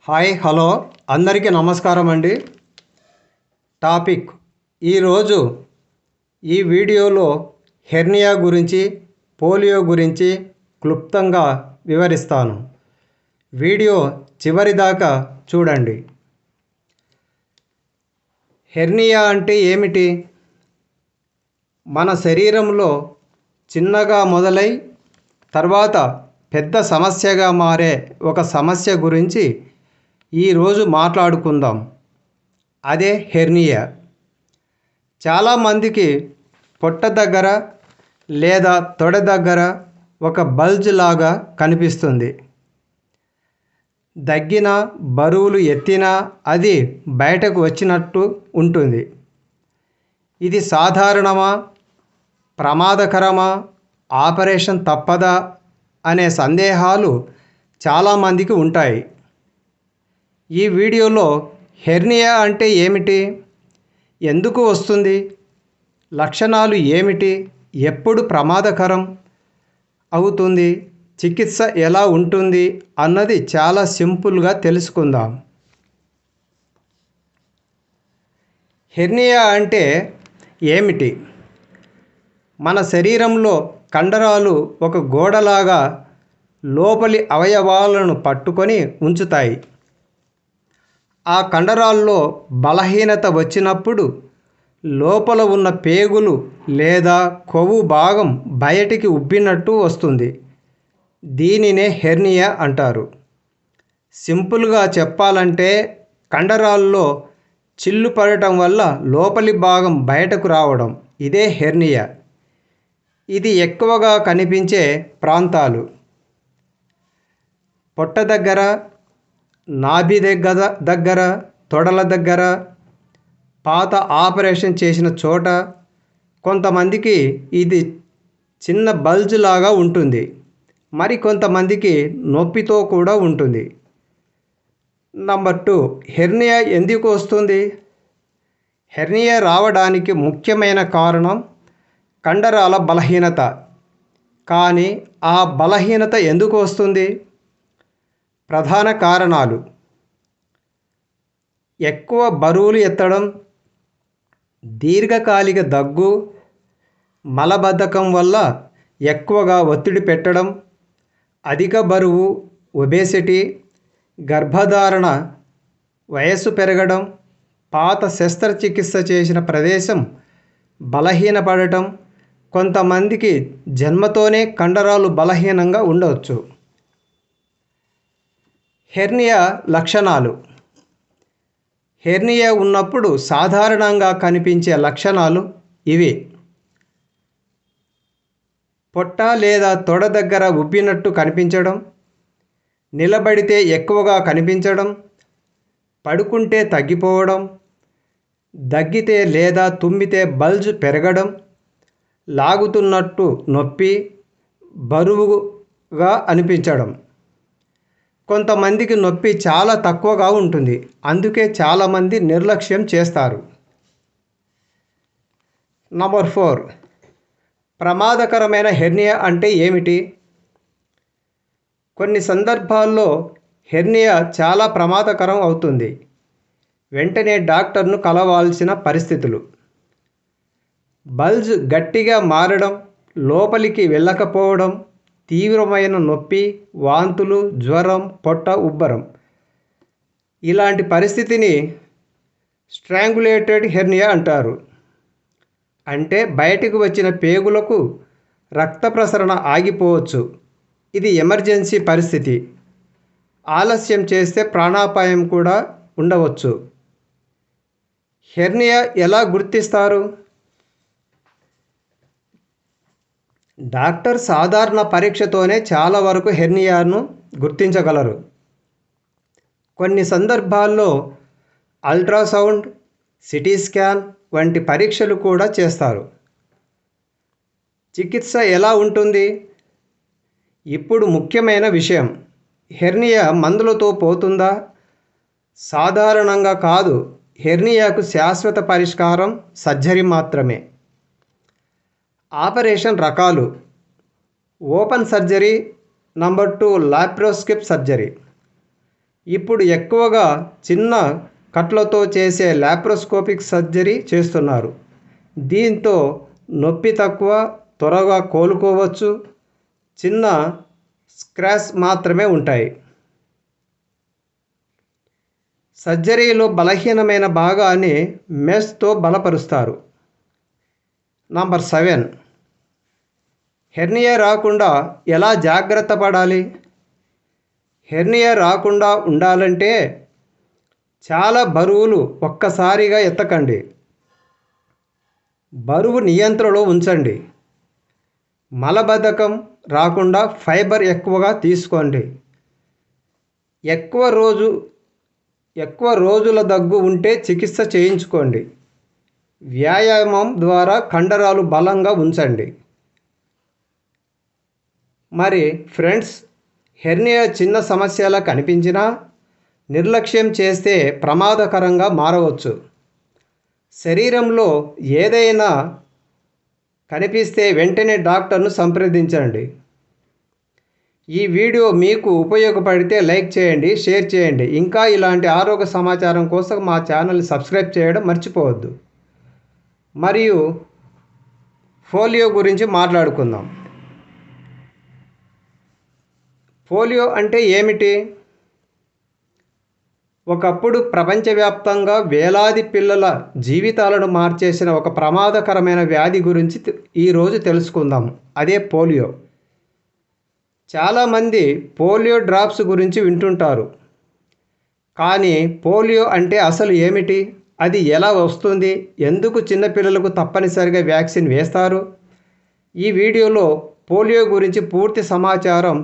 Hi hello అందరికీ నమస్కారం అండి. టాపిక్ ఈరోజు ఈ వీడియోలో హెర్నియా గురించి, పోలియో గురించి క్లుప్తంగా వివరిస్తాను. వీడియో చివరి దాకా చూడండి. హెర్నియా అంటే ఏమిటి? మన శరీరంలో చిన్నగా మొదలై తర్వాత పెద్ద సమస్యగా మారే ఒక సమస్య గురించి ఈరోజు మాట్లాడుకుందాం. అదే హెర్నియా. చాలామందికి పొట్ట దగ్గర లేదా తొడ దగ్గర ఒక బల్జ్ లాగా కనిపిస్తుంది. దగ్గిన, బరువులు ఎత్తినా అది బయటకు వచ్చినట్టు ఉంటుంది. ఇది సాధారణమా, ప్రమాదకరమా, ఆపరేషన్ తప్పదా అనే సందేహాలు చాలామందికి ఉంటాయి. ఈ వీడియోలో హెర్నియా అంటే ఏమిటి, ఎందుకు వస్తుంది, లక్షణాలు ఏమిటి, ఎప్పుడు ప్రమాదకరం అవుతుంది, చికిత్స ఎలా ఉంటుంది అన్నది చాలా సింపుల్గా తెలుసుకుందాం. హెర్నియా అంటే ఏమిటి? మన శరీరంలో కండరాలు ఒక గోడలాగా లోపలి అవయవాలను పట్టుకొని ఉంచుతాయి. ఆ కండరాల్లో బలహీనత వచ్చినప్పుడు లోపల ఉన్న పేగులు లేదా కొవ్వు భాగం బయటికి ఉబ్బినట్టు వస్తుంది. దీనినే హెర్నియా అంటారు. సింపుల్గా చెప్పాలంటే కండరాల్లో చిల్లు పడటం వల్ల లోపలి భాగం బయటకు రావడం, ఇదే హెర్నియా. ఇది ఎక్కువగా కనిపించే ప్రాంతాలు పొట్ట దగ్గర, నాభి దగ్గర, తొడల దగ్గర, పాత ఆపరేషన్ చేసిన చోట. కొంతమందికి ఇది చిన్న బల్జ్ లాగా ఉంటుంది, మరి కొంతమందికి నొప్పితో కూడా ఉంటుంది. నంబర్ 2, హెర్నియా ఎందుకు వస్తుంది? హెర్నియా రావడానికి ముఖ్యమైన కారణం కండరాల బలహీనత. కానీ ఆ బలహీనత ఎందుకు వస్తుంది? ప్రధాన కారణాలు: ఎక్కువ బరువులు ఎత్తడం, దీర్ఘకాలిక దగ్గు, మలబద్ధకం వల్ల ఎక్కువగా ఒత్తిడి పెట్టడం, అధిక బరువు ఒబేసిటీ, గర్భధారణ, వయస్సు పెరగడం, పాత శస్త్రచికిత్స చేసిన ప్రదేశం బలహీనపడటం. కొంతమందికి జన్మతోనే కండరాలు బలహీనంగా ఉండవచ్చు. హెర్నియా లక్షణాలు. హెర్నియా ఉన్నప్పుడు సాధారణంగా కనిపించే లక్షణాలు ఇవి: పొట్ట లేదా తొడ దగ్గర ఉబ్బినట్టు కనిపించడం, నిలబడితే ఎక్కువగా కనిపించడం, పడుకుంటే తగ్గిపోవడం, దగ్గితే లేదా తుమ్మితే బల్జ్ పెరగడం, లాగుతున్నట్టు నొప్పి, బరువుగా అనిపించడం. కొంతమందికి నొప్పి చాలా తక్కువగా ఉంటుంది, అందుకే చాలామంది నిర్లక్ష్యం చేస్తారు. నంబర్ 4, ప్రమాదకరమైన హెర్నియా అంటే ఏమిటి? కొన్ని సందర్భాల్లో హెర్నియా చాలా ప్రమాదకరం అవుతుంది. వెంటనే డాక్టర్ను కలవాల్సిన పరిస్థితులు: బల్జ్ గట్టిగా మారడం, లోపలికి వెళ్ళకపోవడం, తీవ్రమైన నొప్పి, వాంతులు, జ్వరం, పొట్ట ఉబ్బరం. ఇలాంటి పరిస్థితిని స్ట్రాంగులేటెడ్ హెర్నియా అంటారు. అంటే బయటకు వచ్చిన పేగులకు రక్త ప్రసరణ ఆగిపోవచ్చు. ఇది ఎమర్జెన్సీ పరిస్థితి. ఆలస్యం చేస్తే ప్రాణాపాయం కూడా ఉండవచ్చు. హెర్నియా ఎలా గుర్తిస్తారు? డాక్టర్ సాధారణ పరీక్షతోనే చాలా వరకు హెర్నియాను గుర్తించగలరు. కొన్ని సందర్భాల్లో అల్ట్రాసౌండ్, సిటీ స్కాన్ వంటి పరీక్షలు కూడా చేస్తారు. చికిత్స ఎలా ఉంటుంది? ఇప్పుడు ముఖ్యమైన విషయం: హెర్నియా మందులతో పోతుందా? సాధారణంగా కాదు. హెర్నియాకు శాశ్వత పరిష్కారం సర్జరీ మాత్రమే. ఆపరేషన్ రకాలు: open surgery, number 2 laparoscopic surgery. ఇప్పుడు ఎక్కువగా చిన్న కట్లతో చేసే లాప్రోస్కోపిక్ సర్జరీ చేస్తున్నారు. దీంతో నొప్పి తక్కువ, త్వరగా కోలుకోవచ్చు. చిన్న స్క్రాచ్ మాత్రమే ఉంటాయి. సర్జరీలో బలహీనమైన భాగాన్ని మెష్తో బలపరుస్తారు. నంబర్ 7, హెర్నియా రాకుండా ఎలా జాగ్రత్త పడాలి? హెర్నియా రాకుండా ఉండాలంటే చాలా బరువులు ఒక్కసారిగా ఎత్తకండి. బరువు నియంత్రణలో ఉంచండి. మలబద్ధకం రాకుండా ఫైబర్ ఎక్కువగా తీసుకోండి. ఎక్కువ రోజుల దగ్గు ఉంటే చికిత్స చేయించుకోండి. వ్యాయామం ద్వారా కండరాలు బలంగా ఉంచండి. మరి ఫ్రెండ్స్, హెర్నియా చిన్న సమస్యలా కనిపించినా నిర్లక్ష్యం చేస్తే ప్రమాదకరంగా మారవచ్చు. శరీరంలో ఏదైనా కనిపిస్తే వెంటనే డాక్టర్ను సంప్రదించండి. ఈ వీడియో మీకు ఉపయోగపడితే లైక్ చేయండి, షేర్ చేయండి. ఇంకా ఇలాంటి ఆరోగ్య సమాచారం కోసం మా ఛానల్ని సబ్స్క్రైబ్ చేయడం మర్చిపోవద్దు. మరియు పోలియో గురించి మాట్లాడుకుందాం. పోలియో అంటే ఏమిటి? ఒకప్పుడు ప్రపంచవ్యాప్తంగా వేలాది పిల్లల జీవితాలను మార్చేసిన ఒక ప్రమాదకరమైన వ్యాధి గురించి ఈరోజు తెలుసుకుందాం. అదే పోలియో. చాలామంది పోలియో డ్రాప్స్ గురించి వింటుంటారు. కానీ పోలియో అంటే అసలు ఏమిటి? అది ఎలా వస్తుంది? ఎందుకు చిన్నపిల్లలకు తప్పనిసరిగా వ్యాక్సిన్ వేస్తారు? ఈ వీడియోలో పోలియో గురించి పూర్తి సమాచారం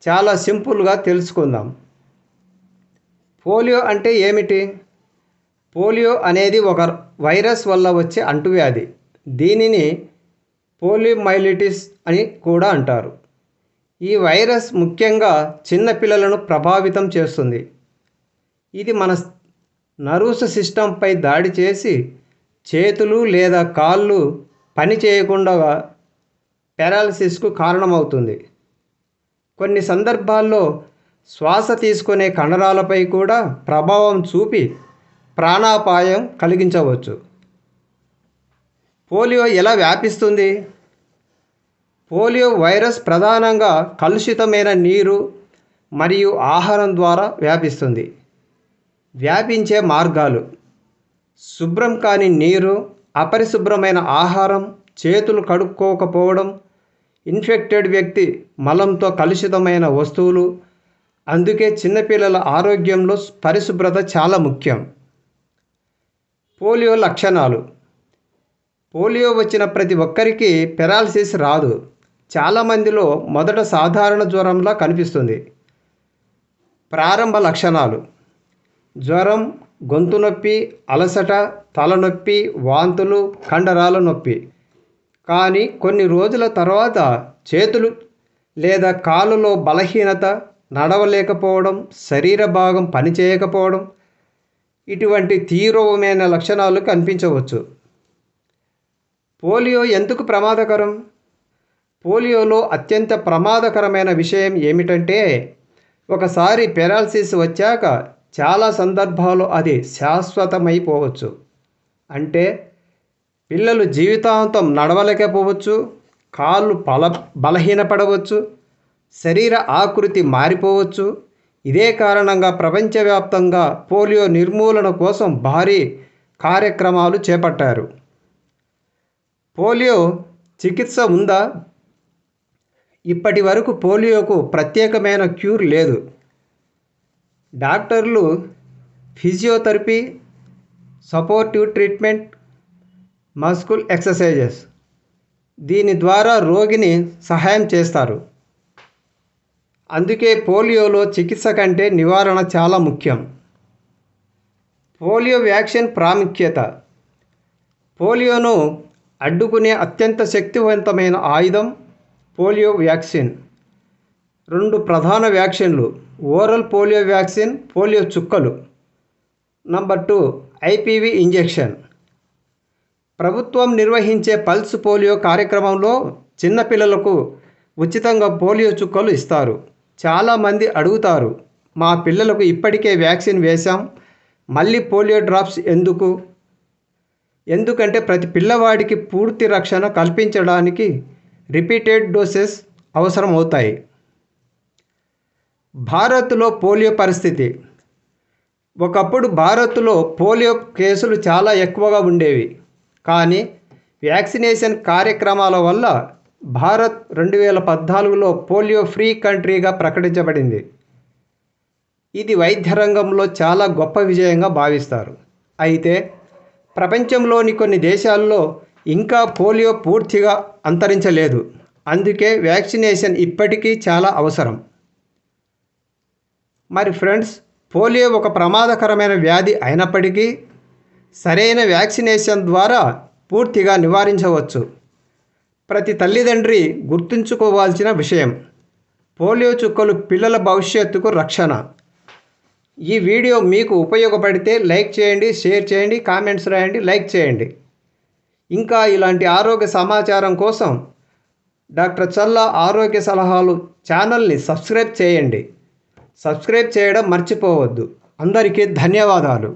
చాలా సింపుల్గా తెలుసుకుందాం. పోలియో అంటే ఏమిటి? పోలియో అనేది ఒక వైరస్ వల్ల వచ్చే అంటువ్యాధి. దీనిని పోలియోమైలిటిస్ అని కూడా అంటారు. ఈ వైరస్ ముఖ్యంగా చిన్నపిల్లలను ప్రభావితం చేస్తుంది. ఇది మన నర్వస్ సిస్టంపై దాడి చేసి చేతులు లేదా కాళ్ళు పని చేయకుండా పారాలిసిస్కు కారణమవుతుంది. కొన్ని సందర్భాల్లో శ్వాస తీసుకునే కండరాలపై కూడా ప్రభావం చూపి ప్రాణాపాయం కలిగించవచ్చు. పోలియో ఎలా వ్యాపిస్తుంది? పోలియో వైరస్ ప్రధానంగా కలుషితమైన నీరు మరియు ఆహారం ద్వారా వ్యాపిస్తుంది. వ్యాపించే మార్గాలు: శుభ్రం కాని నీరు, అపరిశుభ్రమైన ఆహారం, చేతులు కడుక్కోకపోవడం, ఇన్ఫెక్టెడ్ వ్యక్తి మలంతో కలుషితమైన వస్తువులు. అందుకే చిన్నపిల్లల ఆరోగ్యంలో పరిశుభ్రత చాలా ముఖ్యం. పోలియో లక్షణాలు: పోలియో వచ్చిన ప్రతి ఒక్కరికి పారాలిసిస్ రాదు. చాలామందిలో మొదట సాధారణ జ్వరంలా కనిపిస్తుంది. ప్రారంభ లక్షణాలు: జ్వరం, గొంతు నొప్పి, అలసట, తలనొప్పి, వాంతులు, కండరాల నొప్పి. కానీ కొన్ని రోజుల తర్వాత చేతులు లేదా కాళ్ళలో బలహీనత, నడవలేకపోవడం, శరీర భాగం పనిచేయకపోవడం, ఇటువంటి తీవ్రమైన లక్షణాలు కనిపించవచ్చు. పోలియో ఎందుకు ప్రమాదకరం? పోలియోలో అత్యంత ప్రమాదకరమైన విషయం ఏమిటంటే, ఒకసారి పారాలిసిస్ వచ్చాక చాలా సందర్భాల్లో అది శాశ్వతమైపోవచ్చు. అంటే పిల్లలు జీవితాంతం నడవలేకపోవచ్చు, కాళ్ళు బలహీనపడవచ్చు, శరీర ఆకృతి మారిపోవచ్చు. ఇదే కారణంగా ప్రపంచవ్యాప్తంగా పోలియో నిర్మూలన కోసం భారీ కార్యక్రమాలు చేపట్టారు. పోలియో చికిత్స ఉందా? ఇప్పటి వరకు పోలియోకు ప్రత్యేకమైన క్యూర్ లేదు. డాక్టర్లు ఫిజియోథెరపీ, సపోర్టివ్ ట్రీట్మెంట్, మస్కుల్ ఎక్సర్సైజెస్ దీని ద్వారా రోగిని సహాయం చేస్తారు. అందుకే పోలియోలో చికిత్స కంటే నివారణ చాలా ముఖ్యం. పోలియో వ్యాక్సిన్ ప్రాముఖ్యత: పోలియోను అడ్డుకునే అత్యంత శక్తివంతమైన ఆయుధం పోలియో వ్యాక్సిన్. 2 ప్రధాన వ్యాక్సిన్లు: ఓరల్ పోలియో వ్యాక్సిన్, పోలియో చుక్కలు. Number 2, IPv injection. ప్రభుత్వం నిర్వహించే పల్స్ పోలియో కార్యక్రమంలో చిన్నపిల్లలకు ఉచితంగా పోలియో చుక్కలు ఇస్తారు. చాలామంది అడుగుతారు, మా పిల్లలకు ఇప్పటికే వ్యాక్సిన్ వేశాం, మళ్ళీ పోలియో డ్రాప్స్ ఎందుకు? ఎందుకంటే ప్రతి పిల్లవాడికి పూర్తి రక్షణ కల్పించడానికి రిపీటెడ్ డోసెస్ అవసరం అవుతాయి. భారత్లో పోలియో పరిస్థితి. ఒకప్పుడు భారత్లో పోలియో కేసులు చాలా ఎక్కువగా ఉండేవి. కానీ వ్యాక్సినేషన్ కార్యక్రమాల వల్ల భారత్ 2014లో పోలియో ఫ్రీ కంట్రీగా ప్రకటించబడింది. ఇది వైద్య రంగంలో చాలా గొప్ప విజయంగా భావిస్తారు. అయితే ప్రపంచంలోని కొన్ని దేశాల్లో ఇంకా పోలియో పూర్తిగా అంతరించలేదు. అందుకే వ్యాక్సినేషన్ ఇప్పటికీ చాలా అవసరం. మరి ఫ్రెండ్స్, పోలియో ఒక ప్రమాదకరమైన వ్యాధి అయినప్పటికీ సరైన వ్యాక్సినేషన్ ద్వారా పూర్తిగా నివారించవచ్చు. ప్రతి తల్లిదండ్రి గుర్తుంచుకోవాల్సిన విషయం, పోలియో చుక్కలు పిల్లల భవిష్యత్తుకు రక్షణ. ఈ వీడియో మీకు ఉపయోగపడితే లైక్ చేయండి, షేర్ చేయండి, కామెంట్స్ రాయండి, లైక్ చేయండి. ఇంకా ఇలాంటి ఆరోగ్య సమాచారం కోసం డాక్టర్ చల్లా ఆరోగ్య సలహాలు ఛానల్ని సబ్స్క్రైబ్ చేయండి. సబ్స్క్రైబ్ చేయడం మర్చిపోవద్దు. అందరికీ ధన్యవాదాలు.